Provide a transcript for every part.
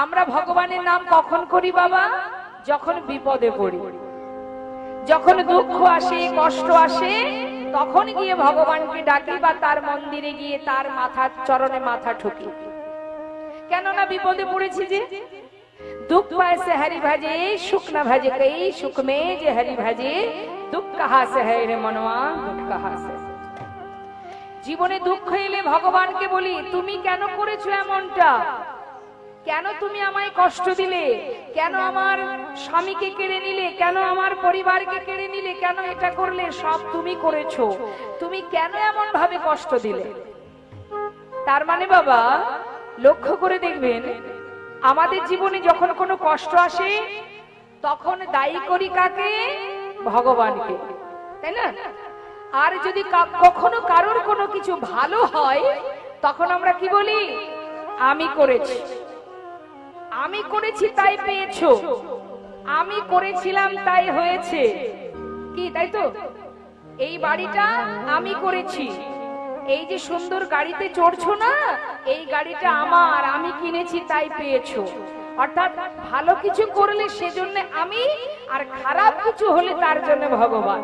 আমরা ভগবানের নাম কখন করি বাবা? যখন বিপদে পড়ি, যখন দুঃখ আসে, কষ্ট আসে, তখন গিয়ে ভগবানকে ডাকি বা তার মন্দিরে গিয়ে তার মাথার চরণে মাথা ঠুকি। কেননা বিপদে পড়েছি যে। दुख पाए से हरि भजे, सुख न भजे कई, सुख में जे हरि भजे, दुख कहाँ से है रे मनवा, दुख कहाँ से। জীবনে দুঃখ এলে ভগবানকে বলি, তুমি কেন করেছো এমনটা? কেন তুমি আমায় কষ্ট দিলে? কেন আমার স্বামীকে কেড়ে নিলে? কেন আমার পরিবারকে কেড়ে নিলে? কেন এটা করলে? সব তুমি করেছো। তুমি কেন এমন ভাবে কষ্ট দিলে? তার মানে বাবা লক্ষ্য করে দেখবেন, আমাদের জীবনে যখন কোনো কষ্ট আসে তখন দায়ী করি কাকে? ভগবানকে, তাই না? আর যদি কখনো কারোর কোনো কিছু ভালো হয় তখন আমরা কি বলি? আমি করেছি, আমি করেছি তাই পেয়েছো, আমি করেছিলাম তাই হয়েছে। কি তাই তো? এই বাড়িটা আমি করেছি, এই যে সুন্দর গাড়িতে চড়ছো না, এই গাড়িটা আমার, আমি কিনেছি তাই পেয়েছো। অর্থাৎ ভালো কিছু করলে সেজন্য আমি, আর খারাপ কিছু হলে তার জন্য ভগবান।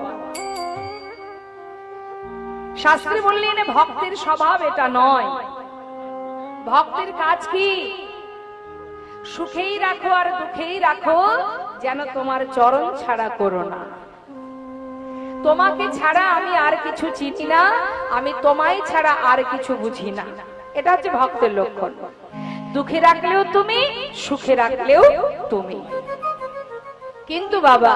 শাস্ত্রে বললেন ভক্তের স্বভাব এটা নয়। ভক্তের কাজ কি? সুখেই রাখো আর দুঃখেই রাখো, যেন তোমার চরণ ছাড়া করো না। তোমাকে ছাড়া আমি আর কিছু চিনি না, আমি তোমায় ছাড়া আর কিছু বুঝি না। এটা হচ্ছে ভক্তের লক্ষণ। দুঃখে রাখলেও তুমি, সুখে রাখলেও তুমি। কিন্তু বাবা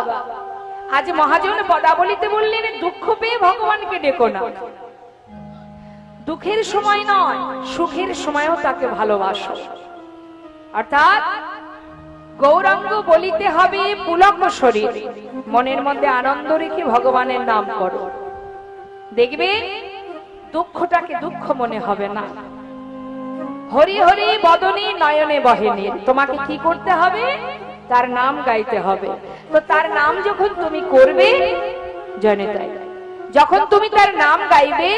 আজ মহাজন পদাবলিতে বললেন দুঃখ পেয়ে ভগবানকে ডেকো না। দুঃখের সময় নয়, সুখের সময়ও তাকে ভালোবাসো। অর্থাৎ গৌরাঙ্গ বলিতে হবে পুলক শরীর, মনের মধ্যে আনন্দ রেখে ভগবানের নাম করো। দেখবে দুঃখটাকে দুঃখ মনে হবে না। হরি হরি বদনে নয়নে বহেনি, তোমাকে কি করতে হবে? তার নাম গাইতে হবে। তো তার নাম যখন তুমি করবে, জানে তাই, যখন তুমি তার নাম গাইবে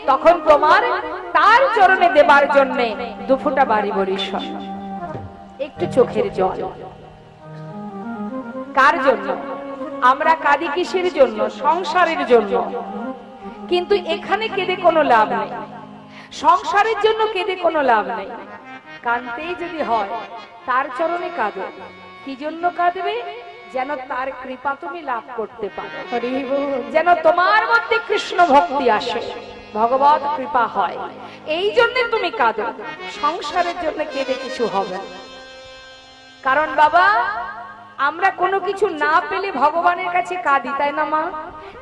তখন তোমার তার চরণে দেবার জন্য দুফোঁটা বাড়ি বরিশন, একটু চোখের জল। কার জন্য? আমরা কাঁদি কিসের জন্য? সংসারের জন্য। কিন্তু এখানে কেঁদে কোনো লাভ নেই, সংসারের জন্য কেঁদে কোনো লাভ নেই। কাঁদতেই যদি হয় তার চরণে কাঁদো। কি জন্য কাঁদবে? যেন তার কৃপা তুমি লাভ করতে পারো, যেন তোমার মধ্যে কৃষ্ণ ভক্তি আসে, ভগবত কৃপা হয়। এই জন্য তুমি কাঁদো। সংসারের জন্য কেঁদে কিছু হবে না। কারণ বাবা আমরা কোনো কিছু না পেলে ভগবানের কাছে কাঁদি, তাই না মা?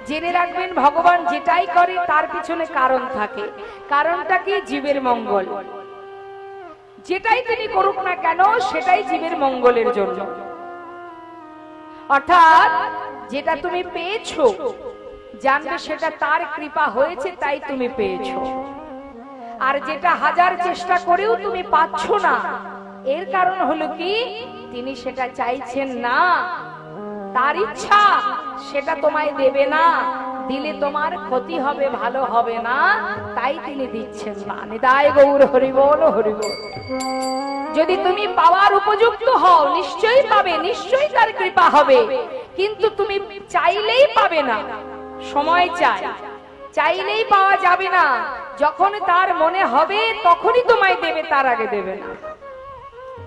জেনে রাখবেন ভগবান যেটাই করে তার পিছনে কারণ থাকে। কারণটা কি? জীবের মঙ্গল। যেটাই তিনি করুক না কেন সেটাই জীবের মঙ্গলের জন্য। অর্থাৎ যেটা তুমি পেয়েছো জানবে সেটা তার কৃপা হয়েছে তাই তুমি পেয়েছো। আর যেটা হাজার চেষ্টা করেও তুমি পাচ্ছ না, এর কারণ হলো কি? তিনি সেটা চাইছেন না, তার ইচ্ছা সেটা তোমায় দেবে না। দিলে তোমার ক্ষতি হবে, ভালো হবে না, তাই তিনি দিচ্ছেন না। নিতাই গৌর হরি বল, হরি বল। যদি তুমি পাওয়ার উপযুক্ত হও নিশ্চয়ই পাবে, নিশ্চয়ই তার কৃপা হবে। কিন্তু তুমি চাইলেই পাবে না, সময় চাই, চাইলেই পাওয়া যাবে না। যখন তার মনে হবে তখনই তোমায় দেবে, তার আগে দেবে না।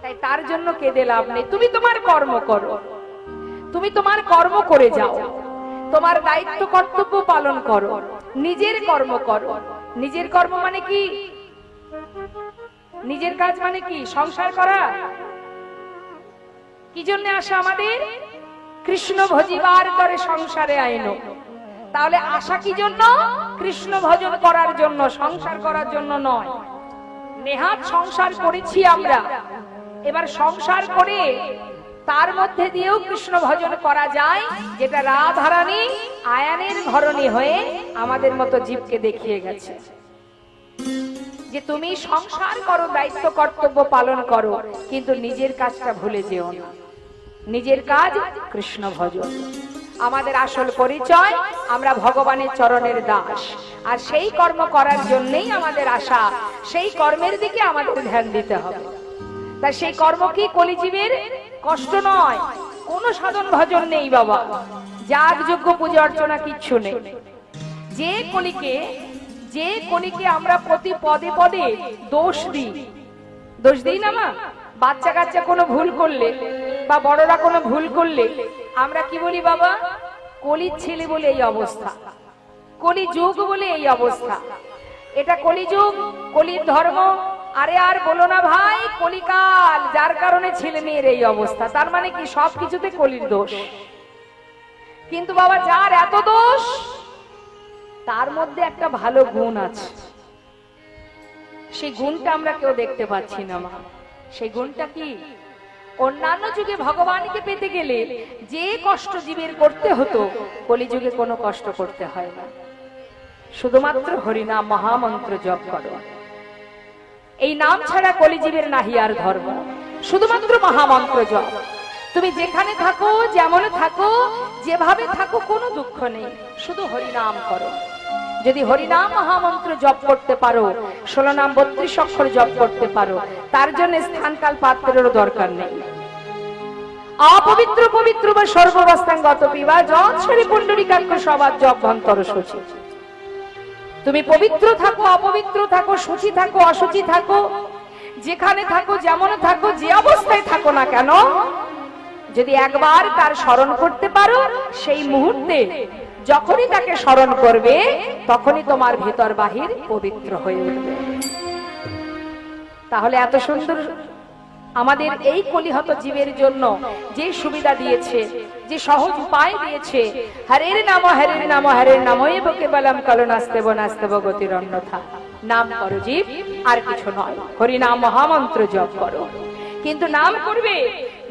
তাই তার জন্য কেঁদে লাভ নেই। তুমি তোমার কর্ম করো, তুমি তোমার কর্ম করে যাও, তোমার দায়িত্ব কর্তব্য পালন করো, নিজের কর্ম করো। নিজের কর্ম মানে কি? নিজের কাজ মানে কি? সংসার করা। কি জন্য আসা আমাদের? কৃষ্ণ ভজিবার করে সংসারে আইনো। তাহলে আশা কি জন্য? কৃষ্ণ ভজন করার জন্য, সংসার করার জন্য নয়। নেহাত সংসার করেছি আমরা, এবার সংসার করে তার মধ্যে দিয়েও কৃষ্ণ ভজন করা যায়, যেটা রাধারানী আয়ানের ধরনী হয়ে আমাদের মতো জীবকে দেখিয়ে গেছে যে তুমি সংসার করো, দায়িত্ব কর্তব্য পালন করো, কিন্তু নিজের কাজটা ভুলে যেও না। নিজের কাজ কৃষ্ণ ভজন। আমাদের আসল পরিচয় আমরা ভগবানের চরণের দাস, আর সেই কর্ম করার জন্যই আমাদের আশা, সেই কর্মের দিকে আমাদের ধ্যান দিতে হবে। তা সেই কর্ম কি কলিজীবের কষ্ট নয়, কোনো সাধন ভজন নেই বাবা, যাগ যজ্ঞ পূজা অর্চনা কিচ্ছু নেই। যে কলিকে আমরা প্রতি পদে পদে দোষ দিই না মা। বাচ্চা কাচ্চা কোনো ভুল করলে বা বড়রা কোনো ভুল করলে আমরা কি বলি বাবা, কলির ছেলে বলে এই অবস্থা, কলি যুগ বলে এই অবস্থা, এটা কলিযুগ, কলির ধর্ম। আরে আর বলো না ভাই, কলিকাল, যার কারণে ছেলে মেয়ের এই অবস্থা। তার মানে কি সবকিছুতে কলির দোষ। কিন্তু বাবা যার এত দোষ, তার মধ্যে একটা ভালো গুণ আছে, সেই গুণটা আমরা কেউ দেখতে পাচ্ছি না মা। সেই গুণটা কি? অন্যান্য যুগে ভগবানকে পেতে গেলে যে কষ্ট জীবের করতে হতো, কলিযুগে কোনো কষ্ট করতে হয় না। শুধুমাত্র হরিনাম মহামন্ত্র জপ করো। এই নাম ছাড়া কলিজীবের নাহি আর ধর্ম, শুধুমাত্র মহামন্ত্র জপ। তুমি যেখানে থাকো, যেমন থাকো, যেভাবে থাকো, কোনো দুঃখ নেই, শুধু হরিনাম করো। যদি হরিনাম মহামন্ত্র জপ করতে পারো, 16 নাম 32 অক্ষর জপ করতে পারো, তার জন্য স্থানকাল পাত্রেরও দরকার নেই। অপবিত্র পবিত্র বা সর্বাবস্থাঙ্গত বিবাহ যৎসরি পুণ্ডরীকাক্ষ সবার জপ ভন্তর সূচি। তুমি পবিত্র থাকো, অপবিত্র থাকো, সূচি থাকো, অসুচি থাকো, যেখানে থাকো, যেমন থাকো, যে অবস্থায় থাকো না কেন, যদি একবার তার স্মরণ করতে পারো, সেই মুহূর্তে যখনই তাকে স্মরণ করবে, তখনই তোমার ভেতর বাহির পবিত্র হয়ে উঠবে। তাহলে এত সুন্দর আমাদের এই কলিহত জীবের জন্য যে সুবিধা দিয়েছে, যে সহজ উপায় দিয়েছে, হরের নাম হরের নাম হরের নাম এব কেবলম কলো নাস্তেব নাস্তেব গতির অন্যথা। নাম করো জীব, আর কিছু নয়, হরি নাম মহামন্ত্র জপ করো। কিন্তু নাম করবে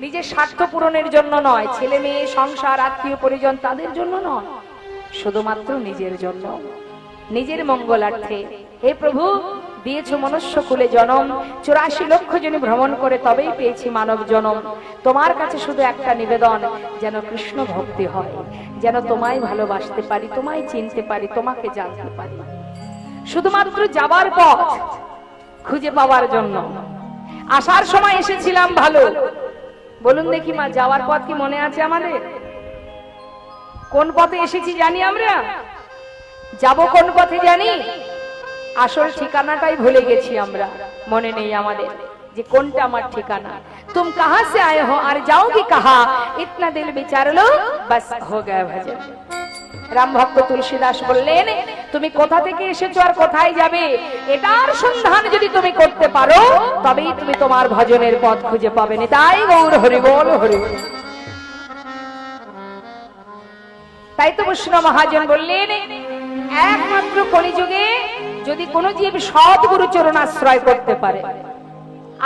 নিজের স্বার্থ পূরণের জন্য নয়, ছেলে মেয়ে, সংসার, আত্মীয় পরিজন, তাদের জন্য নয়, শুধুমাত্র নিজের জন্য, নিজের মঙ্গলার্থে। হে প্রভু, দিয়েছো মনুষ্য কুলে জনম, 84 লক্ষ জনে ভ্রমণ করে তবেই পেয়েছি মানব জনম। তোমার কাছে শুধু একটা নিবেদন, যেন কৃষ্ণ ভক্তি হয়, যেন তোমায় ভালোবাসতে পারি, তোমায় চিনতে পারি, তোমাকে জানতে পারি। শুধুমাত্র যাবার পথ খুঁজে পাওয়ার জন্য। আসার সময় এসেছিলাম ভালো, বলুন দেখি মা, যাওয়ার পথ কি মনে আছে আমাদের? কোন পথে এসেছি জানি আমরা? যাব কোন পথে জানি? আসল ঠিকানাটাই ভুলে গেছি আমরা, মনে নেই আমাদের যে কোনটা আমার ঠিকানা। তুম কাহা সে আয়ে হো আর যাওগি কাহা, ইতনা দিল বিচার লো বাস হো গয়া ভজন। রাম ভক্ত তুলসীদাস বললেন, তুমি কোথা থেকে এসেছো আর কোথায় যাবে, এটার সন্ধান যদি তুমি করতে পারো, তবেই তুমি তোমার ভজনের পথ খুঁজে পাবে। তাই গৌর হরি বল, হরি বল। তাই তো বৈষ্ণব মহাজন বললেন, একমাত্র কলিযুগে যদি কোন জীব সৎ গুরুচরণ আশ্রয় করতে পারে,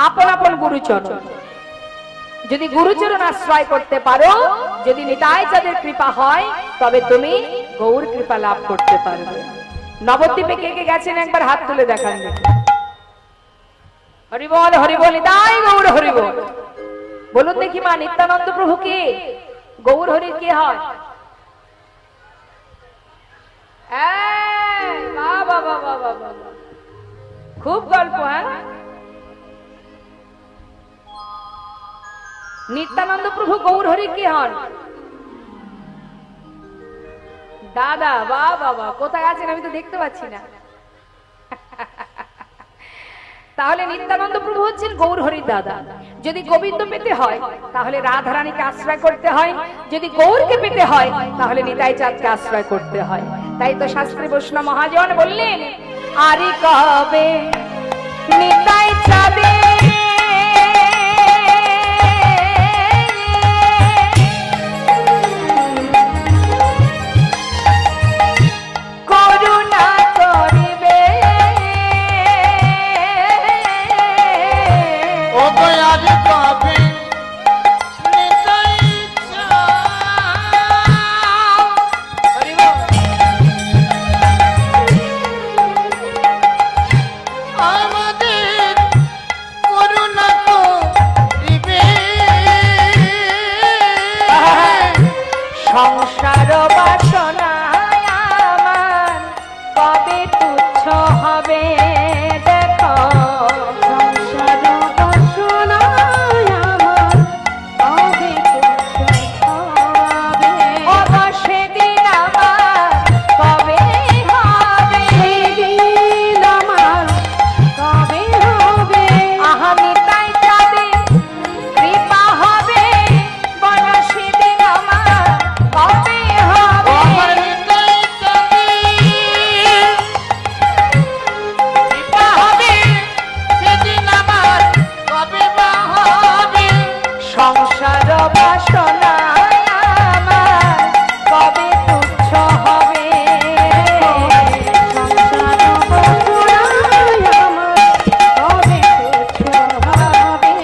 আপন আপন গুরুচরণ, যদি গুরুচরণ আশ্রয় করতে পারো, যদি নিতাই চাঁদের কৃপা হয়, তবে তুমি গৌর কৃপা লাভ করতে পারবে। নবদ্বীপে কে কে গেছেন একবার হাত তুলে দেখান। হরি বল, হরি বল, নিতাই গৌর হরি বল। বলুন দেখি মা, নিত্যানন্দ প্রভু কে? গৌর হরির কে হয়? খুব গল্প। হ্যাঁ, নিত্যানন্দ প্রভু গৌর হরি কি হন? দাদা। বাহ বাবা, কোথায় আছেন আমি তো দেখতে পাচ্ছি না। তাহলে নিত্যানন্দ প্রভু হচ্ছেন গৌর হরির দাদা। যদি গোবিন্দ পেতে হয়, তাহলে রাধারানীকে আশ্রয় করতে হয়, যদি গৌরকে পেতে হয়, তাহলে নিতাই চাঁদকে আশ্রয় করতে হয়। তাই তো শাস্ত্রী বৈষ্ণব মহাজন বললেন, আরে কবে নিতাই চাঁদে বাসনায় আমার কবে তুচ্ছ হবে, সংসার বাসনায় আমার কবে তুচ্ছ হবে,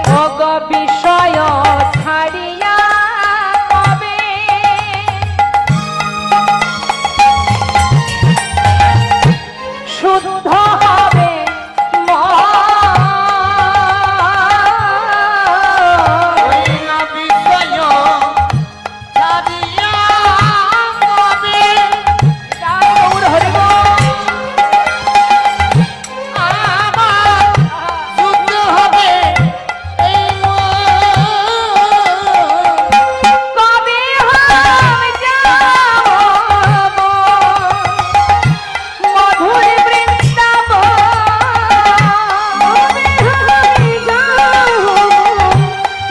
ভোগ বিষয় ছাড়িয়া কবে শুদ্ধ হবে মন। গৌর হরি বল। কবে হাম যাব মধুর বৃন্দাবন, কবে হারিয়ে যাব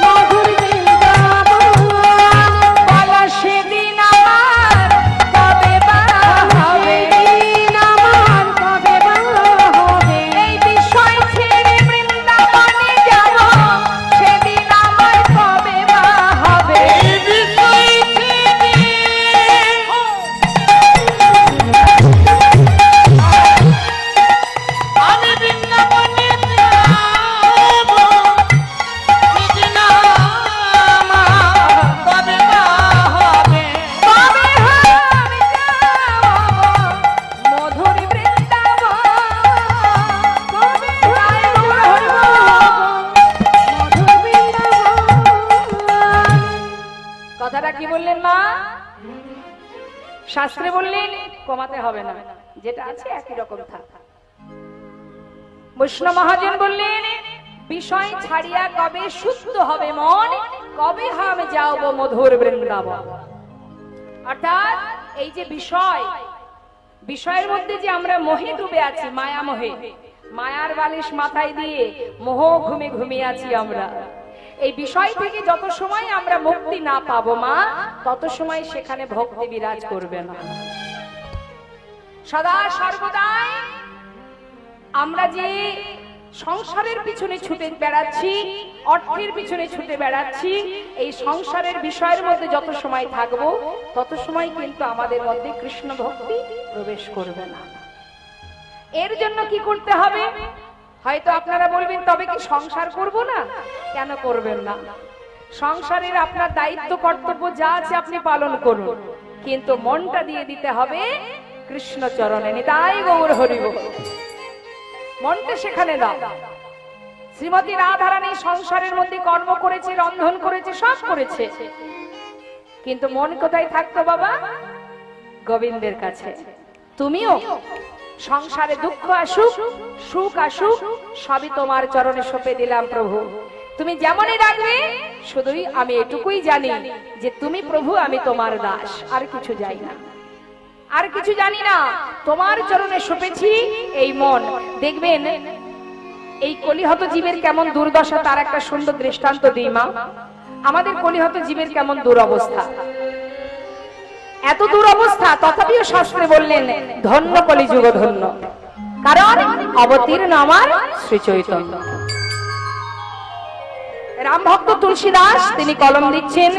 মধুর বৃন্দাবন, বল সেদিন আমার কবে বা হবে, সেদিন আমার কবে বা হবে, এই বিষয় ছেড়ে বৃন্দাবনে যাব সেদিন আমার কবে বা হবে। কবে হাম যাব মধুর বৃন্দাবন, কবে জয় গৌর হরি বল। মধুর বৃন্দাবন। কথাটা কি বললেন মা? শাস্ত্রে বললেন কমাতে হবে না, যেটা আছে একই রকম থাক। বৈষ্ণব মহাজন বললেন বিষয় ছাড়িয়া কবে শুদ্ধ হবে মন, কবে হাম যাওব মধুর বৃন্দাবন। অর্থাৎ এই যে বিষয়, বিষয়ের মধ্যে যে আমরা মোহে ডুবে আছি, মায়া মোহে, মায়ার বালিশ মাথায় দিয়ে মোহ ঘুমে ঘুমিয়ে আছি আমরা। এই বিষয় থেকে যত সময় আমরা মুক্তি না পাবো মা, তত সময় সেখানে ভক্তি বিরাজ করবে না। সদা সর্বদাই আমরা যে সংসারের পিছনে ছুটে বেড়াচ্ছি, অর্থের পিছনে ছুটে বেড়াচ্ছি, এই সংসারের বিষয়ের মধ্যে যত সময় থাকবো তত সময় কিন্তু আমাদের মধ্যে কৃষ্ণ ভক্তি প্রবেশ করবে না। এর জন্য কি করতে হবে? হয়তো আপনারা বলবেন তবে কি সংসার করব না? কেন করবেন না? সংসারের আপনার দায়িত্ব কর্তব্য যা আছে আপনি পালন করুন, কিন্তু মনটা দিয়ে দিতে হবে কৃষ্ণ চরণে। নিতাই গৌর হরি বল। মনটা সেখানে দাও। শ্রীমতী রাধারানী সংসারের মধ্যে কর্ম করেছে, রন্ধন করেছে, সব করেছে, কিন্তু মন কোথায় থাকতো বাবা? গোবিন্দের কাছে। তুমিও সংসারে দুঃখ আসুক, সুখ আসুক, সবই তোমার চরণে সঁপে দিলাম প্রভু। তুমি যেমনই রাখবে, শুধুই আমি এটুকুই জানি যে তুমি প্রভু, আমি তোমার দাস, আর কিছু যাই না, আর কিছু জানি না। তোমার চরণে সঁপেছি এই মন। দেখবেন এই কলিহত জীবের কেমন দুর্দশা, তার একটা সুন্দর দৃষ্টান্ত দিই মা। আমাদের কলিহত জীবের কেমন দুরবস্থা, এত দুরবস্থা, তথাপিও শাস্ত্রে বললেন ধন্য কলিযুগ ধন্য, কারণ অবতীর্ণ আমার শ্রী চৈতন্য। রাম ভক্ত তুলসীদাস তিনি কলম দিচ্ছেন,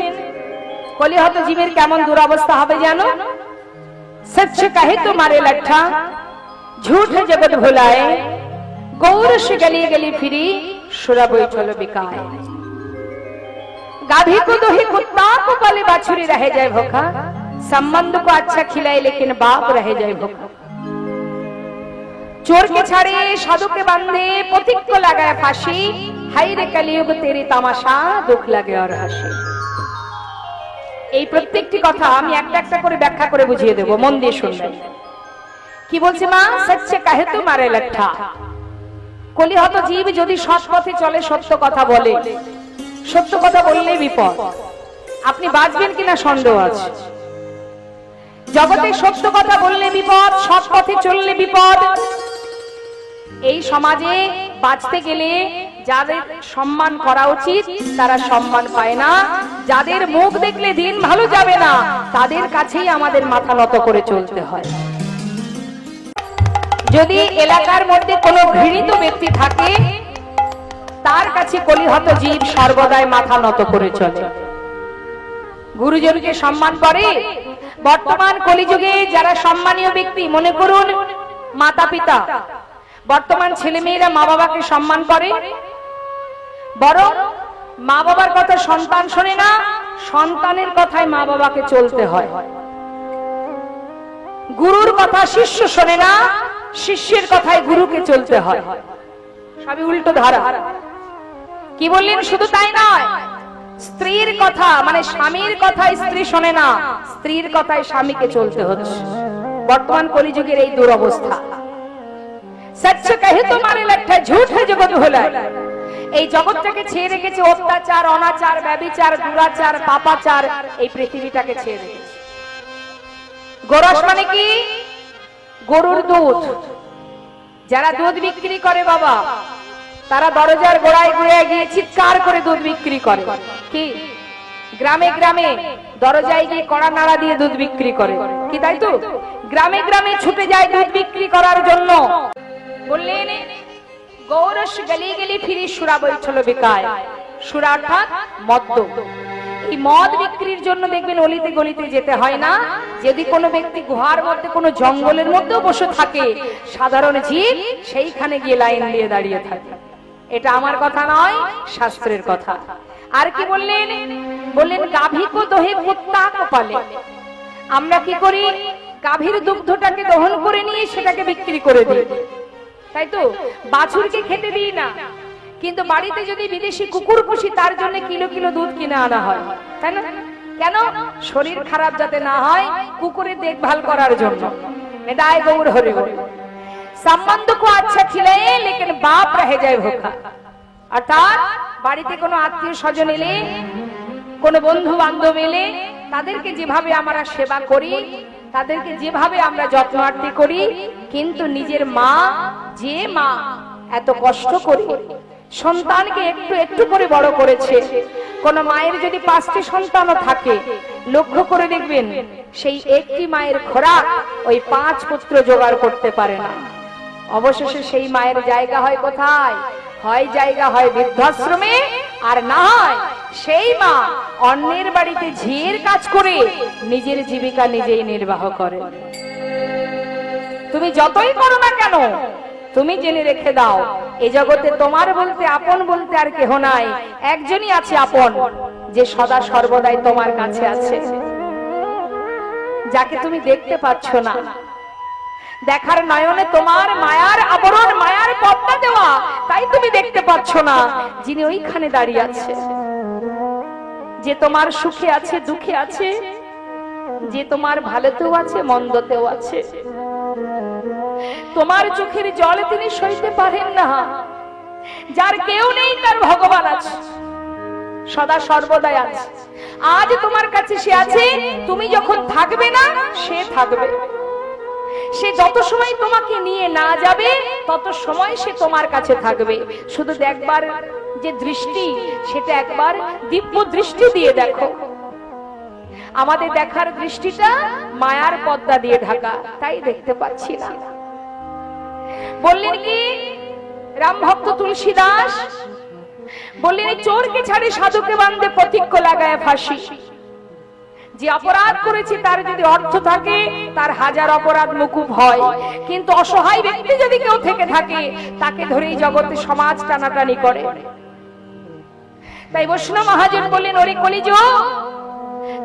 কলিহত জীবের কেমন দুরবস্থা হবে জানো? सच कहे तुम्हारे लट्ठा झूठ जगत भुलाए, गौर से गली गली फिरी सुरा बैठल बिकाए। गाभी को दोही कुत्ता को पले बाछुरी रह जाए भूखा, संबंध को अच्छा खिलाए लेकिन बाप रह जाए भूखा। चोर के छाड़े साधु के बंदे पथिक को लगाए फांसी, हाय रे कलियुग तेरी तमाशा दुख लगे और हंसी। এই প্রত্যেকটি কথা আমি একটা একটা করে ব্যাখ্যা করে বুঝিয়ে দেব, মন দিয়ে শুনবেন। কি বলছে মা? সচ্চে কাহে তোমারে লট্ঠা। কলিহত জীব যদি সৎ পথে চলে, সত্য কথা বলে, সত্য কথা বললেই বিপদ। আপনি বাঁচবেন কিনা সন্দেহ আছে। জগতে সত্য কথা বললে বিপদ, সৎ পথে চললে বিপদ। এই সমাজে বাঁচতে গেলে যাদের সম্মান করা উচিত তারা সম্মান পায় না, যাদের মুখ দেখলে দিন ভালো যাবে না তাদের কাছেই আমাদের মাথা নত করে চলতে হয়। যদি এলাকার মধ্যে কোনো ঘৃণিত ব্যক্তি থাকে, তার কাছে কলিহত জীব সর্বদাই মাথা নত করে চলে। গুরুজনকে সম্মান করে। বর্তমান কলিযুগে যারা সম্মানীয় ব্যক্তি, মনে করুন মাতা পিতা, বর্তমান ছেলে মেয়েরা মা বাবাকে সম্মান করে, বরং মা বাবার কথা সন্তান শোনে না, সন্তানের কথায় মা বাবাকে চলতে হয়। গুরুর কথা শিষ্য শোনে না, শিষ্যের কথায় গুরুকে চলতে হয়। সবই উল্টো ধারা। কি বললেন? শুধু তাই নয়, স্ত্রীর কথা মানে স্বামীর কথায় স্ত্রী শোনে না, স্ত্রীর কথায় স্বামীকে চলতে হচ্ছে। বর্তমান কলিযুগের এই দুরবস্থা। সচ্চ কহে তো মারে লট্টা, ঝুঠ হে জগৎ ভোলা। এই জগৎটাকে ছেয়ে রেখেছে অত্যাচার, অনাচার, ব্যভিচার, দুরাচার, পাপাচার, এই পৃথিবীটাকে ছেয়ে রেখেছে। গোরস মানে কি? গরুর দুধ। যারা দুধ বিক্রি করে বাবা, তারা দরজার গোড়ায় গোড়ায় গিয়ে চিৎকার করে দুধ বিক্রি করে। কি গ্রামে গ্রামে দরজায় গিয়ে কড়া নাড়া দিয়ে দুধ বিক্রি করে, কি তাই তো? গ্রামে গ্রামে ছুটে যায় দুধ বিক্রি করার জন্য। বললেন গৌরস গলি গলি ফিরি সুরা বৈঠল বিকায়। সুরা অর্থাৎ মদ্য। এই মদ বিক্রির জন্য দেখবেন অলিতে গলিতে যেতে হয় না। যদি কোনো ব্যক্তি গুহার মধ্যে কোনো জঙ্গলের মধ্যেও বসে থাকে, সাধারণ জীব সেইখানে গিয়ে লাইন দিয়ে দাঁড়িয়ে থাকে। এটা আমার কথা নয়, শাস্ত্রের কথা। আর কি বললেন? বললেন গাভী কো দোহে কুত্তা কো পালে। আমরা কি করি? গাভীর দুগ্ধটাকে দহন করে নিয়ে সেটাকে বিক্রি করে দিই, তাই তো? বাছুরকে খেতে দিই না, কিন্তু বাড়িতে যদি বিদেশি কুকুর পুষি তার জন্য কিলো কিলো দুধ কিনে আনা হয়, তাই না? কেন? শরীর খারাপ যাতে না হয়, কুকুরের দেখভাল করার জন্য। মেদায় গৌর হরি বল। সম্বন্ধ কো আচ্ছা খিলায়ে লেকিন বাপ রহে যায় ভোকা। অর্থাৎ বাড়িতে কোনো আত্মীয় স্বজন এলে, কোনো বন্ধু বান্ধব এলে, তাদেরকে যেভাবে আমরা সেবা করি, তাদেরকে যেভাবে আমরা যত্নার্থী করি, কিন্তু নিজের মা, যে মা এত কষ্ট করে সন্তানকে একটু একটু করে বড় করেছে, কোন মায়ের যদি 5টি সন্তানও থাকে, লক্ষ্য করে দেখবেন সেই একটি মায়ের খোরাক ওই 5 পুত্র জোগাড় করতে পারে না। অবশেষে সেই মায়ের জায়গা হয় কোথায়? হয় জায়গা হয় বৃদ্ধাশ্রমে, আর না হয় সেই মা অন্যের বাড়িতে ঝিয়ের কাজ করে নিজের জীবিকা নিজেই নির্বাহ করে। তুমি যতই করো না কেন, তুমি জেনে রেখে দাও, এই জগতে তোমার বলতে, আপন বলতে আর কেহ নাই। একজনই আছে আপন, যে সদা সর্বদাই তোমার কাছে আছে, যাকে তুমি দেখতে পাচ্ছ না। দেখার নয়নে তোমার মায়ার আবরণ, মায়ার পর্দা দেওয়া, তাই তুমি দেখতে পাচ্ছ না। যিনি ওইখানে দাঁড়িয়ে আছে, যে তোমার সুখে আছে, দুঃখে আছে, যে তোমার ভালোতেও আছে, মন্দতেও আছে। তোমার চোখের জল তিনি সইতে পারেন না। যার কেউ নেই তার ভগবান আছে, সদা সর্বদাই আছে। আজ তোমার কাছে সে আছে, তুমি যখন থাকবে না সে থাকবে। সে যত সময় তোমাকে নিয়ে না যাবে তত সময় সে তোমার কাছে থাকবে। শুধু দেখবার যে দৃষ্টি, সেটা একবার দিব্য দৃষ্টি দিয়ে দেখো। আমাদের দেখার দৃষ্টিটা মায়ার পর্দা দিয়ে ঢাকা, তাই দেখতে পাচ্ছি না। বললেন কি রাম ভক্ত তুলসী দাস? বললেন চোরকে ছাড়ে সাধুকে বাঁধে প্রতিজ্ঞ লাগায় ফাঁসি। যে অপরাধ করেছে তার যদি অর্থ থাকে, তার 1000 অপরাধ মুকুব হয়, কিন্তু অসহায় ব্যক্তি যদি কেউ থেকে থাকে, তাকে ধরেই জগতে সমাজ টানাটানি করে। তাই বৈষ্ণব মহাজন বললেন, ওরে কলিযুগ,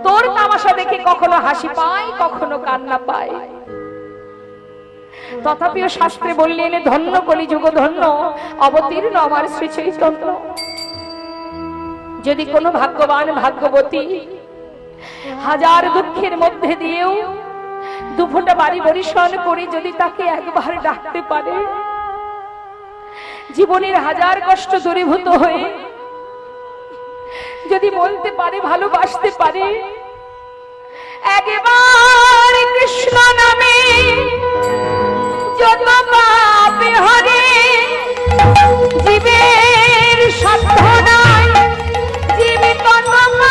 তোর তামাশা দেখে কখনো হাসি পায়, কখনো কান্না পায়। তথাপিও শাস্ত্রে বললেন, ধন্য কলিযুগ ধন্য, অবতীর্ণ আমার শ্রী চৈতন্য। যদি কোনো ভাগ্যবান ভাগ্যবতী 1000 দুঃখের মধ্যে দিয়েও 2 ফোঁটা বাড়ি বরিশন করে যদি তাকে একবার ডাকতে পারে, জীবনের 1000 কষ্ট দূরীভূত হয়ে যদি বলতে পারে, ভালোবাসতে পারে, একবার কৃষ্ণ নামে যত পাপ হরে, জীবের সাধ্য নাই, জীবিত পাপ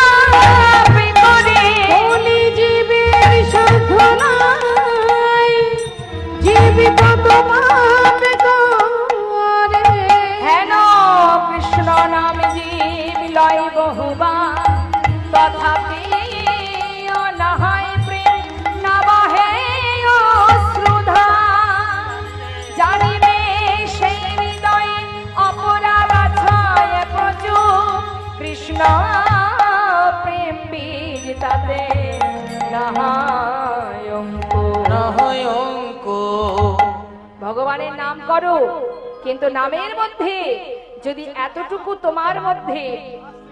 করে। বলি জীবের সাধ্য নাই, জীবিত পাপ করে। হেন কৃষ্ণ নাম জীব লয় বহুবার, তথাপি কৃষ্ণ প্রেম বীজ তাতে নাহায় অঙ্ক। ভগবানের নাম করো, কিন্তু নামের মধ্যে যদি এতটুকু তোমার মধ্যে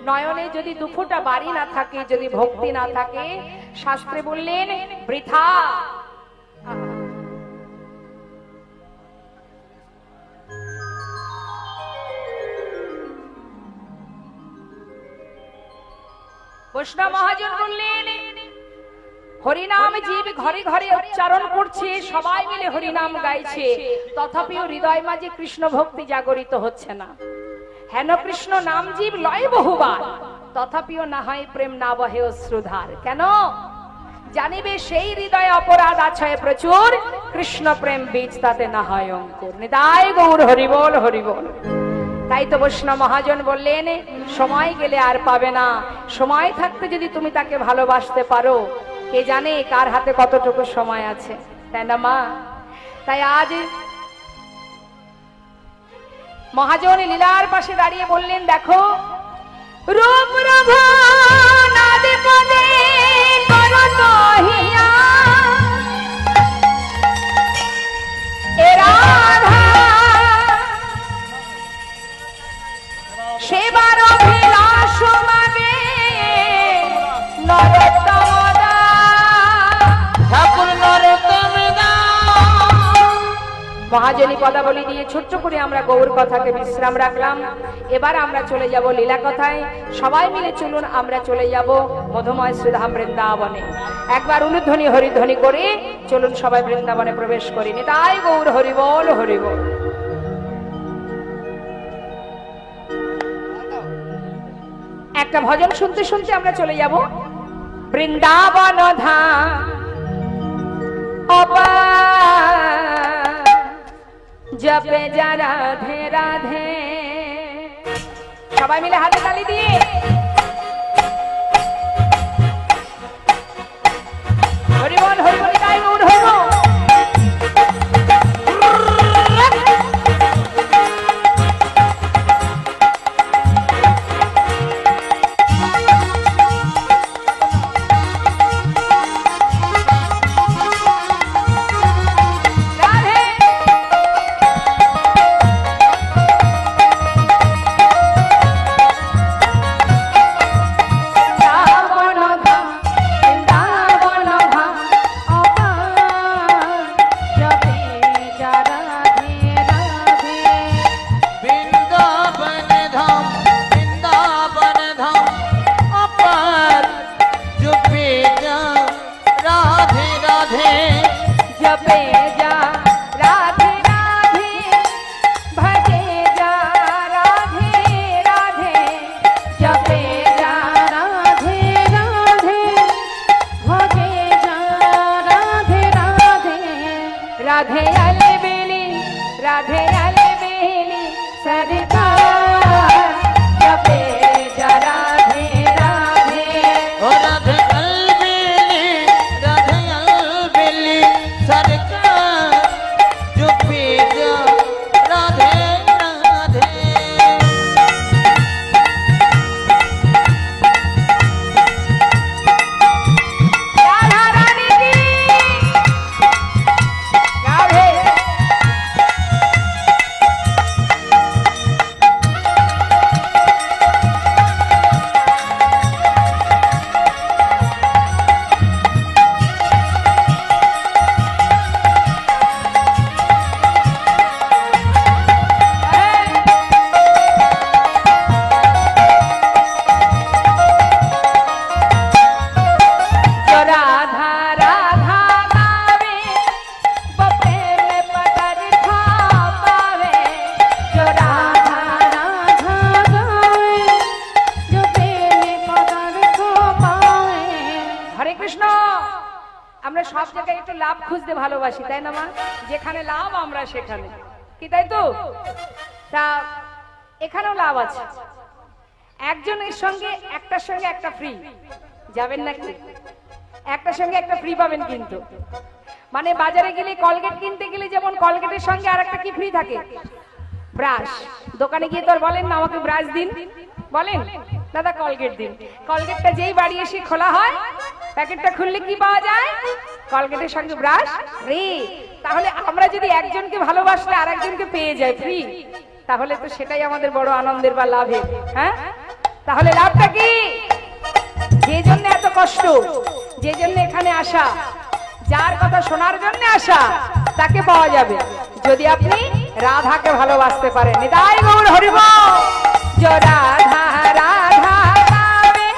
নয়নে যদি দুফোঁটা বাড়ি না থাকে, যদি ভক্তি না থাকে, শাস্ত্রে বললেন বৃথা। বৈষ্ণব মহাজন বললেন হরিনাম জীব ঘরে ঘরে উচ্চারণ করছে, সবাই মিলে হরিনাম গাইছে, তথাপিও হৃদয় মাঝে কৃষ্ণ ভক্তি জাগরিত হচ্ছে না। হেন কৃষ্ণ নাম জীব লয় বহুবার, তথাপিও না হয় প্রেম না বহে অশ্রুধার। কেন? জানিবে সেই হৃদয়ে অপরাধ আছে প্রচুর, কৃষ্ণ প্রেম বীজ তাতে না হয় অঙ্কুর। নিতাই গৌর হরিবোল হরিবোল। তাই তো বৈষ্ণব মহাজন বললেন সময় গেলে আর পাবে না, সময় থাকতে যদি তুমি তাকে ভালোবাসতে পারো, কে জানে কার হাতে কতটুকু সময় আছে, তাই না মা? তাই আজ মহাজন লীলার পাশে দাঁড়িয়ে বললেন দেখো রূপ রঘু নাদে পদে করো দহিয়া, এ রাধা সেবার অভিলাষ মাগে নরোত্তম ঠাকুর নরোত্তম। মহাজনী পদাবলী দিয়ে ছোট্ট করে আমরা গৌর কথাকে বিশ্রাম রাখলাম। এবার আমরা চলে যাব লীলা কথায়। সবাই মিলে চলুন আমরা চলে যাব মধুময় শ্রীধাম বৃন্দাবনে। একবার উলুধ্বনি হরিধ্বনি করে চলুন সবাই বৃন্দাবনে প্রবেশ করি। নিতাই গৌর হরিবোল হরিবোল। একটা ভজন শুনতে শুনতে আমরা চলে যাব বৃন্দাবন ধাম। জপে যা রাধে রাধে, সবাই মিলে হাতে তালি দিয়ে হরিবল হরিবল তাই গৌর হরিবল। ভালোবাসি তাই না মা? যেখানে লাভ আমরা সেখানে কি, তাই তো? তা এখানেও লাভ আছে। একজনের সঙ্গে একটার সঙ্গে একটা ফ্রি যাবেন নাকি? একটার সঙ্গে একটা ফ্রি পাবেন। কিন্তু মানে বাজারে গেলে কলগেট কিনতে গেলে যেমন কলগেটের সঙ্গে আর একটা কি ফ্রি থাকে? ব্রাশ। দোকানে গিয়ে তো আর বলেন না আমাকে ব্রাশ দিন, বলেন? দাদা কলগেট দিন। কলগেটটা যেই বাড়ি এসে খোলা হয়, প্যাকেটটা খুললে কি পাওয়া যায়? কলগেটের সঙ্গে ব্রাশ ফ্রি। তাহলে আমরা যদি একজনকে ভালোবাসলে আর একজনকে পেয়ে যাই ফ্রি, তাহলে তো সেটাই আমাদের বড় আনন্দের বা লাভের। হ্যাঁ, তাহলে লাভটা কি? যে জন্য এত কষ্ট, যে জন্য এখানে আসা, যার কথা শোনার জন্য আসা, তাকে পাওয়া যাবে যদি আপনি রাধাকে ভালোবাসতে পারেন। নিতাই গৌর হরি বল। जो राधा राधा गावे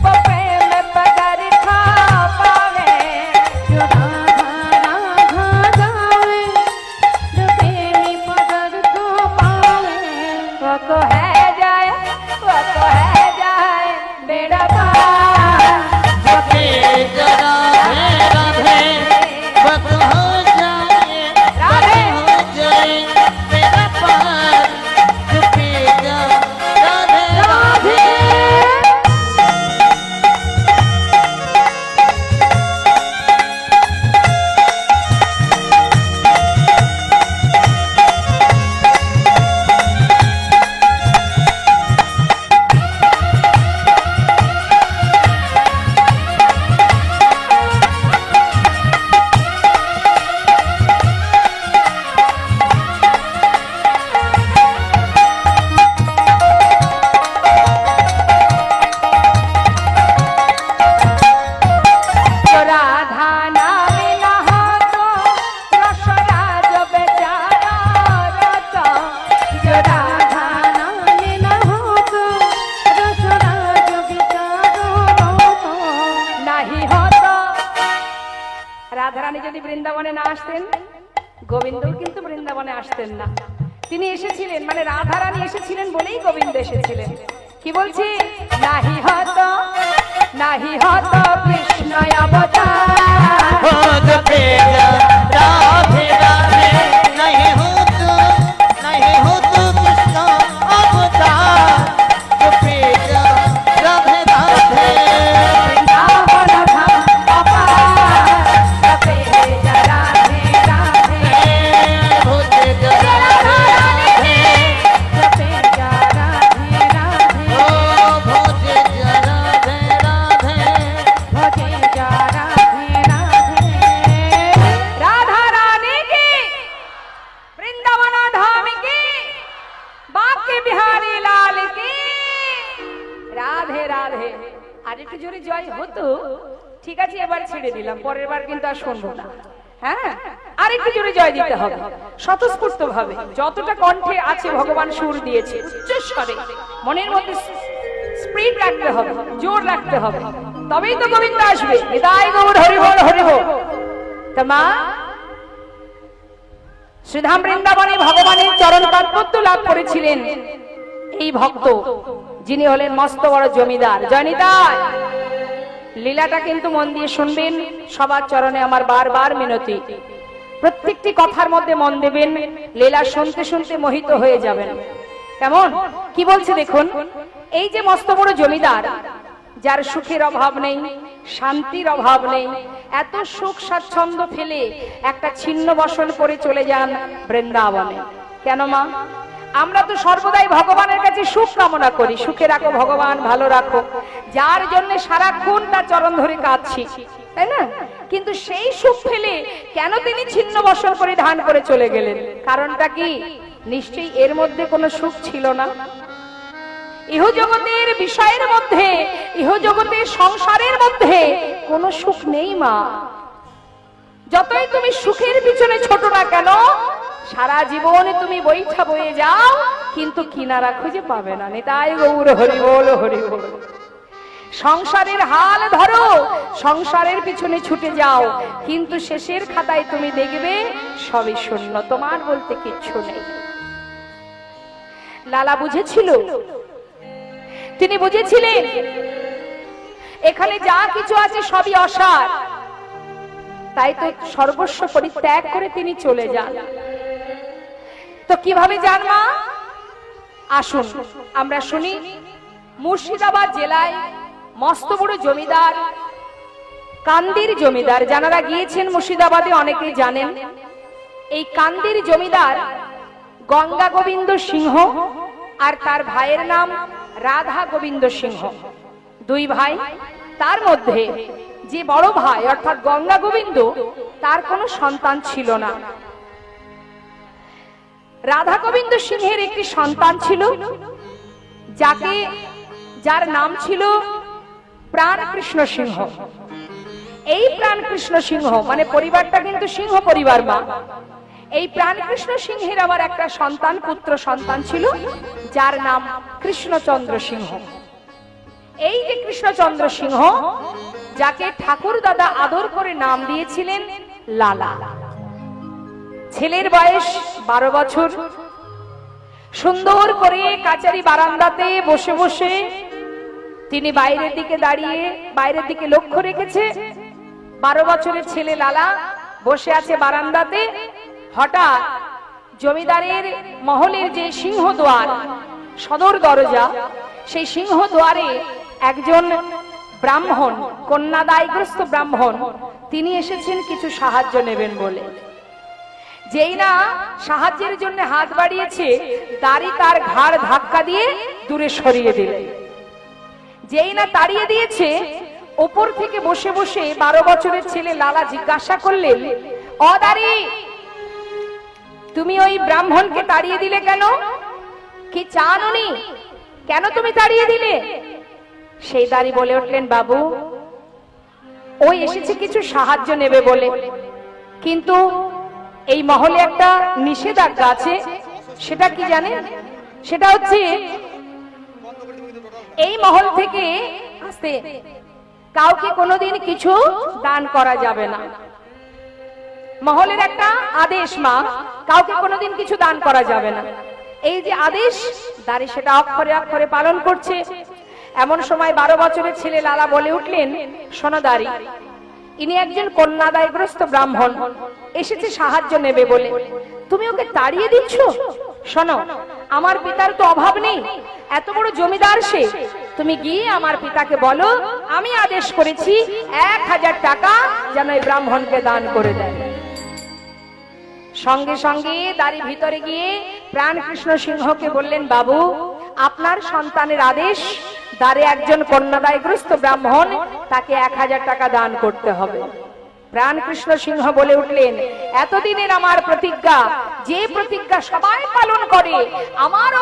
वो प्रेम पगर खा पावे। जो राधा राधा गावे जो प्रेमी पगर को पावे। वो तो है जाए, वो तो है जाए बेड़ा पार। जपे जरा है राधे बस हो जाए, राधे हो जाए मेरा पार। जपे जा राधे राधे। जो राधा नाम नहा तो रसराज बेचारा रता। जो राधा नाम न हो तो रसराज विचारो रोतो। नहीं होता। রাধারানী যদি বৃন্দাবনে না আসতেন, গোবিন্দও কিন্তু বৃন্দাবনে আসতেন না। তিনি এসেছিলেন মানে রাধারানী এসেছিলেন বলেই গোবিন্দ এসেছিলেন। কি বলছি? নাহি হতো, নাহি হতো কৃষ্ণ অবতার। हो जपे जा राधे राधे। नहीं हो तो कृष्ण अवतार। जपे जा राधे राधे। বৃন্দাবন ধাম অপার, তপে যা রাধে রাধে। भोजे जरा राधे। তপে যা রাধে রাধে। ओ भोजे जरा राधे राधे। भजे जा राधे राधे। राधा रानी की, वृंदावन धाम की, बांके बिहारी लाल की। রাধে রাধে। আর একটু জোরে জয় হতো। ঠিক আছে, এবার ছেড়ে দিলাম, পরের বার কিন্তু আর শুনবো না। হ্যাঁ, আর একটু জোরে জয় দিতে হবে, স্বতঃস্ফূর্ত ভাবে যতটা কণ্ঠে আছে ভগবান সুর দিয়েছে, উচ্চস্বরে মনের মধ্যে স্পিড রাখতে হবে, জোর রাখতে হবে, তবেই তো গোবিন্দ আসবে। নিতাই গৌর হরি বল হরি বল। তা মা, শ্রীধাম বৃন্দাবনে ভগবানের চরণ পাদপদ্ম লাভ করেছিলেন এই ভক্ত, যিনি হলেন মস্ত বড় জমিদার। জয়নিতাই, লীলাটা কিন্তু মন দিয়ে শুনবেন। সবার চরণে আমার বারবার মিনতি, প্রত্যেকটি কথার মধ্যে মন দেবেন। লীলা শুনতে শুনতে মোহিত হয়ে যাবেন। কেমন কি বলছে দেখুন। এই যে মস্ত বড় জমিদার, যার সুখের অভাব নেই, শান্তির অভাব নেই, এত সুখ স্বাচ্ছন্দ্য ফেলে একটা ছিন্ন বসন করে চলে যান বৃন্দাবনে। কেন মা? আমরা তো সর্বদাই ভগবানের কাছে সুখ কামনা করি, সুখে রাখো ভগবান, ভালো রাখো, যার জন্য সারাক্ষণ তার চরণ ধরে কাঁদছি, তাই না? কিন্তু সেই সুখ ফেলে কেন তিনি ছিন্ন বসন করে ধান করে চলে গেলেন? কারণটা কি? নিশ্চয়ই এর মধ্যে কোনো সুখ ছিল না। ইহজগতের বিষয়ের মধ্যে, ইহজগতের সংসারের মধ্যে কোনো সুখ নেই মা। যতই তুমি সুখের পিছনে ছোট না কেন, সারা জীবনে তুমি বৈঠা বয়ে যাও, কিন্তু কিনারা খুঁজে পাবে না। নিতাই গৌর হরি বল হরি বল। সংসারের হাল ধরো, সংসারের পিছনে ছুটে যাও, কিন্তু শেষের খাতায় তুমি দেখবে সবই শূন্য, তোমার বলতে কিচ্ছু নেই। লালা বুঝেছিল, তিনি বুঝেছিলেন এখানে যা কিছু আছে সবই অসার, তাই তো সর্বস্ব পরিত্যাগ করে তিনি চলে যান। তো কিভাবে যান মা? আসুন আমরা শুনি। মুর্শিদাবাদ জেলায় মস্ত বড় জমিদার, কান্দির জমিদার, যারা গিয়েছেন মুর্শিদাবাদে অনেকেই জানেন। এই কান্দির জমিদার গঙ্গা গোবিন্দ সিংহ, আর তার ভাইয়ের নাম রাধা গোবিন্দ সিংহ, দুই ভাই। তার মধ্যে যে বড় ভাই অর্থাৎ গঙ্গা গোবিন্দ, তার কোনো সন্তান ছিল না। রাধা গোবিন্দ সিংহের একটি সন্তান ছিল, যার নাম ছিল প্রাণ কৃষ্ণ সিংহ। এই প্রাণ কৃষ্ণ সিংহ মানে পরিবারটা কিন্তু সিংহ পরিবার মা। এই প্রাণ কৃষ্ণ সিংহের আবার একটা সন্তান, পুত্র সন্তান ছিল, যার নাম কৃষ্ণচন্দ্র সিংহ। এই যে কৃষ্ণচন্দ্র সিংহ, যাকে ঠাকুর দাদা আদর করে নাম দিয়েছিলেন লালা। ছেলের বয়স 12 বছর। সুন্দর করে কাচারি বারান্দাতে বসে বসে তিনি বাইরের দিকে দাঁড়িয়ে বাইরের দিকে লক্ষ্য রেখেছে। 12 বছরের ছেলে লালা বসে আছে বারান্দাতে। হঠাৎ জমিদারের মহলের যে সিংহদ্বার, সদর দরজা, সেই সিংহদ্বারে একজন ব্রাহ্মণ, কন্যাদায়গ্রস্ত ব্রাহ্মণ, তিনি এসেছেন কিছু সাহায্য নেবেন বলে। যেই না সাহায্যের জন্য হাত বাড়িয়েছে, দাড়ি তার ঘাড় ধাক্কা দিয়ে দূরে সরিয়ে দিলেন। যেই না তাড়িয়ে দিয়েছে, উপর থেকে বসে বসে 12 বছরের ছেলে লালা জিজ্ঞাসা করলেন, ও দাড়ি, তুমি ওই ব্রাহ্মণকে তাড়িয়ে দিলে কেন? কি চান উনি? কেন তুমি তাড়িয়ে দিলে? সেই দাড়ি বলে উঠলেন, বাবু, ওই এসেছে কিছু সাহায্য নেবে বলে, কিন্তু এই মহলে একটা নিষেধাজ্ঞা আছে। সেটা কি জানেন? সেটা হচ্ছে এই মহল থেকে আসতে কাউকে কোনোদিন কিছু দান করা যাবে না। মহলের একটা আদেশ মা, কাউকে কোনোদিন কিছু দান করা যাবে না। এই যে আদেশ, দাঁড়ি সেটা অক্ষরে অক্ষরে পালন করছে। এমন সময় 12 বছরের ছেলে লালা বলে উঠলেন, শোনো দাঁড়ি, ইনি একজন কন্যাদায়গ্রস্ত ব্রাহ্মণ, এসেছে সাহায্য নেবে বলে, তুমি ওকে তাড়িয়ে দিচ্ছ? শোনো, আমার পিতার তো অভাব নেই, এত বড় জমিদার সে। তুমি গিয়ে আমার পিতাকে বলো আমি আদেশ করেছি 1000 টাকা যেন এই ব্রাহ্মণকে দান করে দেয়। সঙ্গে সঙ্গে দাঁড়ি ভিতরে গিয়ে প্রাণ কৃষ্ণ সিংহকে বললেন, বাবু, আপনার সন্তানের আদেশ, দ্বারে একজন কন্যাদায়গ্রস্ত ব্রাহ্মণ, তাকে 1000 টাকা দান করতে হবে। প্রাণ কৃষ্ণ সিংহ বলে উঠলেন, এতদিনের আমার প্রতিজ্ঞা, যে প্রতিজ্ঞা সবাই পালন করে, আমার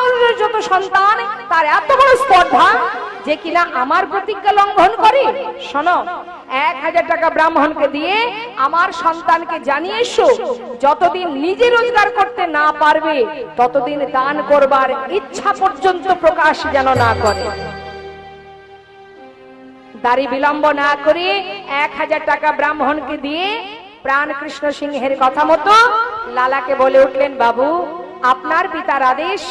যত সন্তান তার এত বড় স্পর্ধা যে কিনা আমার প্রতিজ্ঞা লঙ্ঘন করে। শোনো, 1000 টাকা ব্রাহ্মণকে দিয়ে আমার সন্তানকে জানিয়ে এসো, যতদিন নিজে রোজগার করতে না পারবে ততদিন দান করবার ইচ্ছা পর্যন্ত প্রকাশ যেন না করে। দাড়ি বিলম্ব না করে 1000 টাকা ব্রাহ্মণকে দিয়ে প্রাণ কৃষ্ণ সিংহের কথা মতো লালাকে বলে উঠলেন, বাবু, আপনার পিতার আদেশ,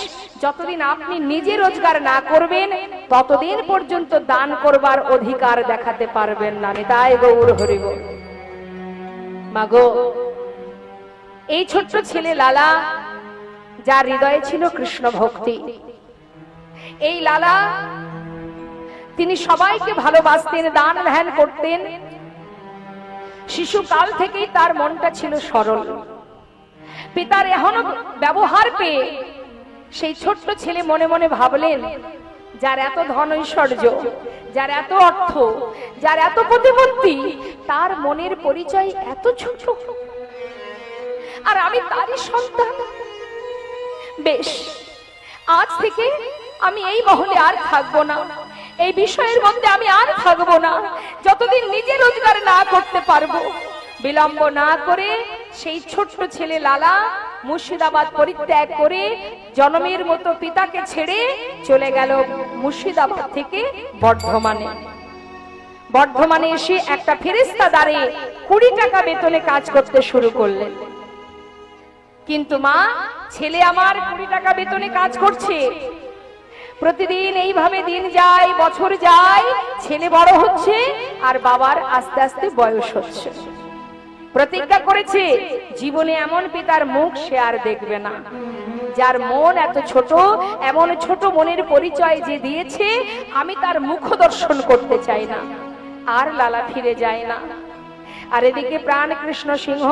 যতদিন আপনি নিজে রোজগার না করবেন ততদিন পর্যন্ত দান করবার অধিকার দেখাতে পারবেন না। নিতাই গৌর হরি বল। মাগো, এই ছোট্ট ছেলে লালা, যার হৃদয়ে ছিল কৃষ্ণ ভক্তি, এই লালা তিনি সবাইকে ভালোবাসতেন, দান ধ্যান করতেন। শিশুকাল থেকেই তার মনটা ছিল সরল। পিতার এখনো ব্যবহার পেয়ে সেই ছোট্ট ছেলে মনে মনে ভাবলেন, যার এত ধন ঐশ্বর্য, যার এত অর্থ, যার এত প্রতিপত্তি, তার মনের পরিচয় এত ছোট, আর আমি তারই সন্তান। বেশ, আজ থেকে আমি এই মহলে আর থাকবো না, এই বিষয়ের মধ্যে আমি আর থাকবো না, যতদিন নিজে রোজগার না করতে পারবো। বিলম্ব না করে সেই ছোট্ট ছেলে লালা মুর্শিদাবাদ পরিত্যাগ করে জনমের মতো পিতাকে ছেড়ে চলে গেল মুর্শিদাবাদ থেকে বর্ধমানে। বর্ধমানে এসে একটা ফেরেশতা দ্বারে 20 টাকা বেতনে কাজ করতে শুরু করলেন। কিন্তু মা, ছেলে আমার 20 টাকা বেতনে কাজ করছে, প্রতিদিন এইভাবে দিন যায়, বছর যায়, ছেলে বড় হচ্ছে আর বাবার আস্তে আস্তে বয়স হচ্ছে। প্রতিজ্ঞা করেছে জীবনে এমন পিতার মুখ সে আর দেখবে না, যার মন এত ছোট, এমন ছোট মনের পরিচয় যে দিয়েছে, আমি তার মুখ দর্শন করতে চাই না। আর লালা ফিরে যায় না। আর এদিকে প্রাণ কৃষ্ণ সিংহ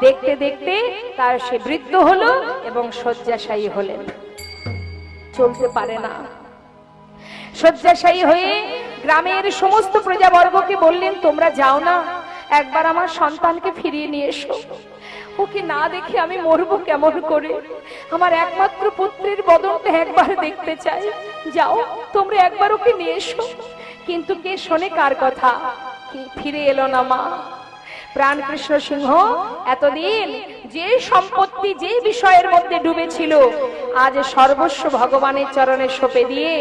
দেখতে দেখতে তার সে বৃদ্ধ হলো এবং শয্যাশায়ী হলেন, চলতে পারে না। শয্যাশায়ী হয়ে গ্রামের সমস্ত প্রজাবর্গকে বললেন, তোমরা যাও না, একবার আমার সন্তানকে ফিরিয়ে নিয়ে এসো। ওকে না দেখে আমি মরবো কেমন করে? আমার একমাত্র পুত্রের বদনটা একবার দেখতে চাই। যাও, তোমরা একবার ওকে নিয়ে এসো। কিন্তু কে শোনে কার কথা? কি ফিরে এলো না মা। প্রাণকৃষ্ণ সিংহ এতদিন যে সম্পত্তি, যে বিষয়ের মধ্যে ডুবেছিল, আজ সর্বস্ব ভগবানের চরণে সঁপে দিয়ে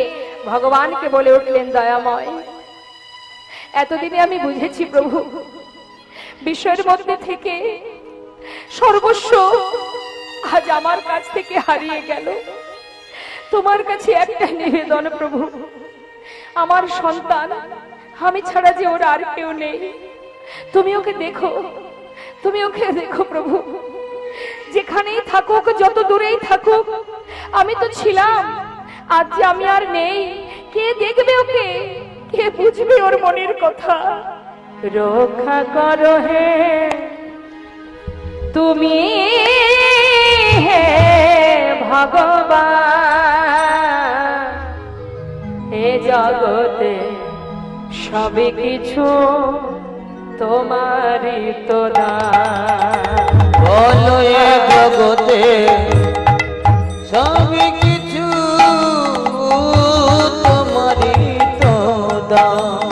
ভগবানকে বলে উঠলেন, দয়াময়, এতদিনে আমি বুঝেছি প্রভু, বিষয়ের মধ্যে থেকে সর্বস্ব আজ আমার কাছ থেকে হারিয়ে গেল। তোমার কাছে একটা নিবেদন প্রভু, আমার সন্তান, আমি ছাড়া যে ওর আর কেউ নেই, তুমি ওকে দেখো, তুমি ওকে দেখো প্রভু। যেখানেই থাকুক, যত দূরেই থাকুক, আমি তো ছিলাম, আজ যে আমি আর নেই, কে দেখবে ওকে? কে বুঝবে ওর মনের কথা? রক্ষা করো হে তুমি, হে ভগবান, এ জগতে সবে কিছু তোমারই তো দান। বলো এ জগতে সব কিছু তোমারই তো দান।